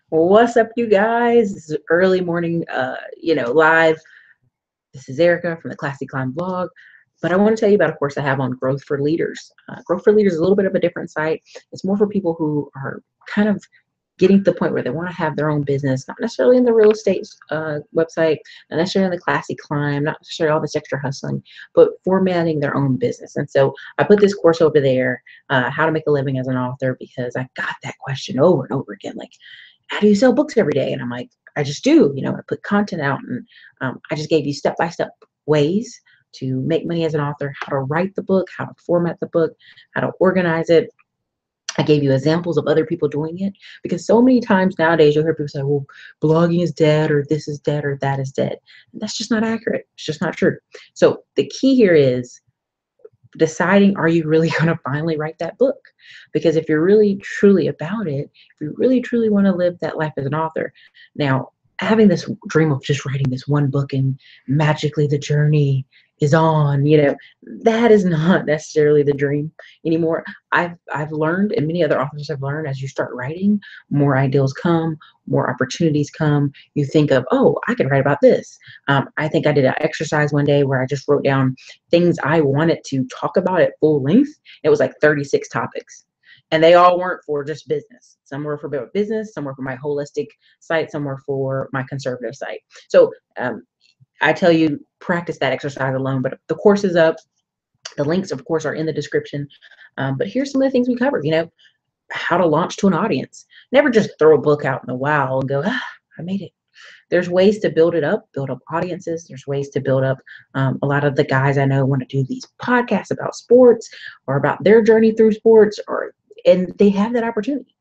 What's up, you guys? This is early morning, live. This is Erica from the Classy Climb blog. But I want to tell you about a course I have on Growth for Leaders. Growth for Leaders is a little bit of a different site. It's more for people who are kind of getting to the point where they want to have their own business, not necessarily in the real estate website, not necessarily in the Classy Climb, not necessarily all this extra hustling, but formatting their own business. And so I put this course over there, how to make a living as an author, because I got that question over and over again, like, how do you sell books every day? And I'm like, I just do. I put content out, and I just gave you step-by-step ways to make money as an author, how to write the book, how to format the book, how to organize it. I gave you examples of other people doing it, because so many times nowadays you'll hear people say, well, blogging is dead, or this is dead, or that is dead. And that's just not accurate. It's just not true. So the key here is deciding, are you really going to finally write that book? Because if you're really truly about it, if you really truly want to live that life as an author, now having this dream of just writing this one book and magically the journey is on, that is not necessarily the dream anymore. I've learned, and many other authors have learned, as you start writing, more ideals come, more opportunities come. You think of, oh, I could write about this. I think I did an exercise one day where I just wrote down things I wanted to talk about at full length. It was like 36 topics. And they all weren't for just business. Some were for business, some were for my holistic site, some were for my conservative site. So I tell you, practice that exercise alone. But the course is up. The links, of course, are in the description. But here's some of the things we covered. How to launch to an audience. Never just throw a book out in the wild and go, I made it. There's ways to build up audiences. There's ways to build up. A lot of the guys I know want to do these podcasts about sports or about their journey through sports, and they have that opportunity.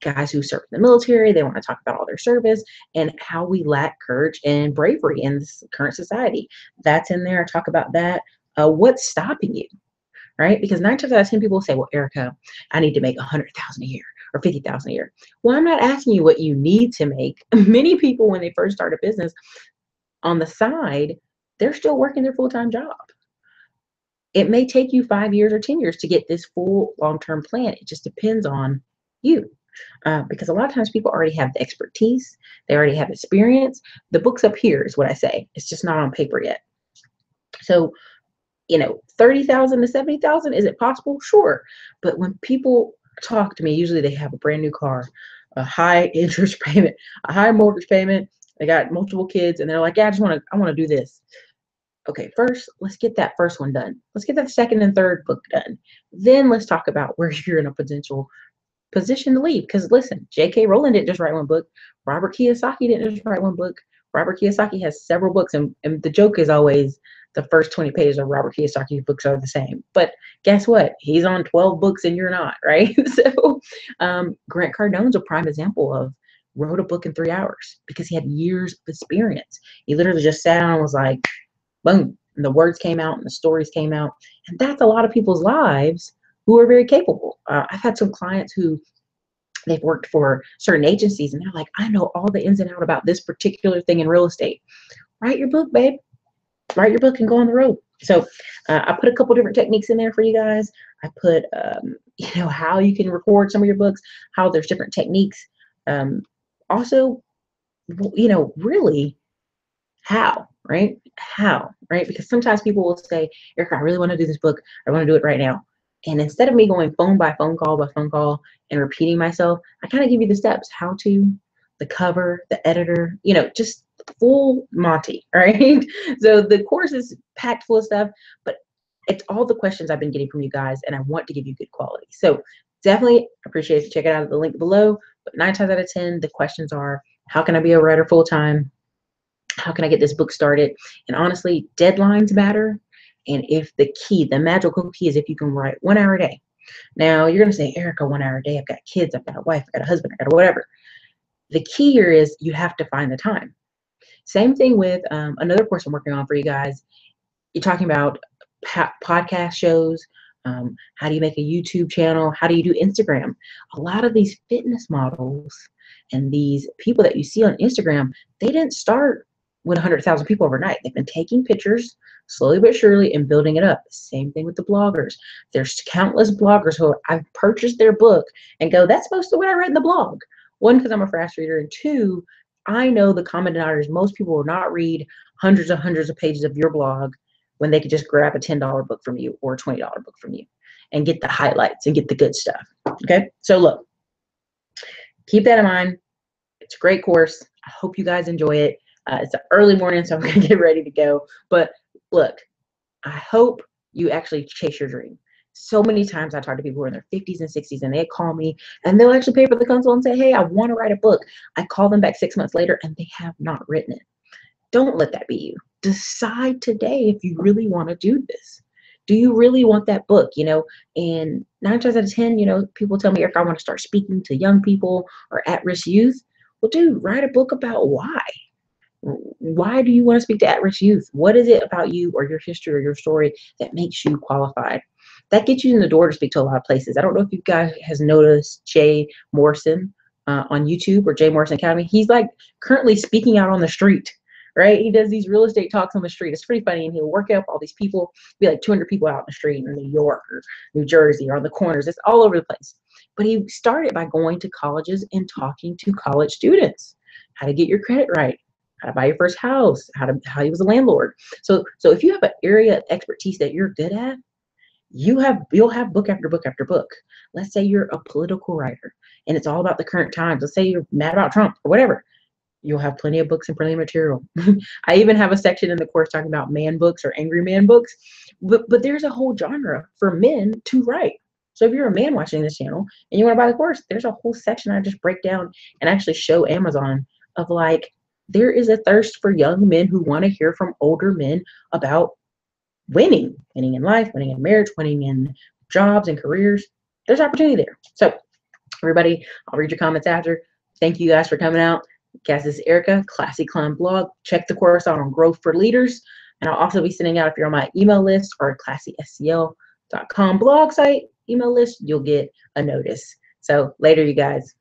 Guys who serve in the military, they want to talk about all their service and how we lack courage and bravery in this current society. That's in there. Talk about that. What's stopping you, right? Because 9 times out of 10 people say, well, Erica, I need to make 100,000 a year or 50,000 a year. Well, I'm not asking you what you need to make. Many people, when they first start a business on the side, they're still working their full-time job. It may take you 5 years or 10 years to get this full long-term plan. It just depends on you. Because a lot of times people already have the expertise. They already have experience. The book's up here is what I say. It's just not on paper yet. So, 30,000 to 70,000, is it possible? Sure. But when people talk to me, usually they have a brand new car, a high interest payment, a high mortgage payment. They got multiple kids, and they're like, yeah, I want to do this. Okay, first, let's get that first one done. Let's get that second and third book done. Then let's talk about where you're in a potential position to leave. Because listen, J.K. Rowling didn't just write one book. Robert Kiyosaki didn't just write one book. Robert Kiyosaki has several books, and the joke is always the first 20 pages of Robert Kiyosaki's books are the same. But guess what? He's on 12 books and you're not, right? So Grant Cardone's a prime example of wrote a book in 3 hours because he had years of experience. He literally just sat down and was like, boom, and the words came out and the stories came out. And that's a lot of people's lives who are very capable. I've had some clients who they've worked for certain agencies, and they're like, I know all the ins and outs about this particular thing in real estate. Write your book, babe. Write your book and go on the road. So I put a couple different techniques in there for you guys. I put, how you can record some of your books, how there's different techniques. Also, really how, right? How, right? Because sometimes people will say, Erica, I really want to do this book. I want to do it right now. And instead of me going phone by phone call and repeating myself, I kind of give you the steps, how to, the cover, the editor, just full Monty, right? So the course is packed full of stuff, but it's all the questions I've been getting from you guys, and I want to give you good quality. So definitely appreciate if you check it out at the link below. But 9 times out of 10, the questions are, how can I be a writer full time? How can I get this book started? And honestly, deadlines matter. And if the magical key is if you can write 1 hour a day. Now you're going to say, Erica, 1 hour a day. I've got kids, I've got a wife, I've got a husband, I've got whatever. The key here is you have to find the time. Same thing with another course I'm working on for you guys. You're talking about podcast shows. How do you make a YouTube channel? How do you do Instagram? A lot of these fitness models and these people that you see on Instagram, they didn't start with 100,000 people overnight. They've been taking pictures slowly but surely and building it up. Same thing with the bloggers. There's countless bloggers who I've purchased their book and go, that's supposed to what I read in the blog. One, because I'm a fast reader, and two, I know the common denominators. Most people will not read hundreds of pages of your blog when they could just grab a $10 book from you or a $20 book from you and get the highlights and get the good stuff. Okay, so look, keep that in mind. It's a great course. I hope you guys enjoy it. It's an early morning, so I'm going to get ready to go. But look, I hope you actually chase your dream. So many times I talk to people who are in their 50s and 60s, and they call me and they'll actually pay for the consult and say, hey, I want to write a book. I call them back 6 months later and they have not written it. Don't let that be you. Decide today if you really want to do this. Do you really want that book? And 9 times out of 10, people tell me, Eric, I want to start speaking to young people or at-risk youth. Well, dude, write a book about why. Why do you want to speak to at-risk youth? What is it about you or your history or your story that makes you qualified? That gets you in the door to speak to a lot of places. I don't know if you guys has noticed Jay Morrison on YouTube or Jay Morrison Academy. He's like currently speaking out on the street, right? He does these real estate talks on the street. It's pretty funny, and he'll work up all these people, be like 200 people out in the street in New York or New Jersey or on the corners. It's all over the place. But he started by going to colleges and talking to college students, how to get your credit right, how to buy your first house, how he was a landlord. So if you have an area of expertise that you're good at, you'll have book after book after book. Let's say you're a political writer and it's all about the current times. Let's say you're mad about Trump or whatever. You'll have plenty of books and plenty of material. I even have a section in the course talking about man books or angry man books. But there's a whole genre for men to write. So if you're a man watching this channel and you want to buy the course, there's a whole section I just break down and actually show Amazon of like, there is a thirst for young men who want to hear from older men about winning in life, winning in marriage, winning in jobs and careers. There's opportunity there. So everybody, I'll read your comments after. Thank you guys for coming out. Guys, this is Erica, Classy Climb Blog. Check the course out on Growth for Leaders. And I'll also be sending out, if you're on my email list or classyscl.com blog site email list, you'll get a notice. So later, you guys.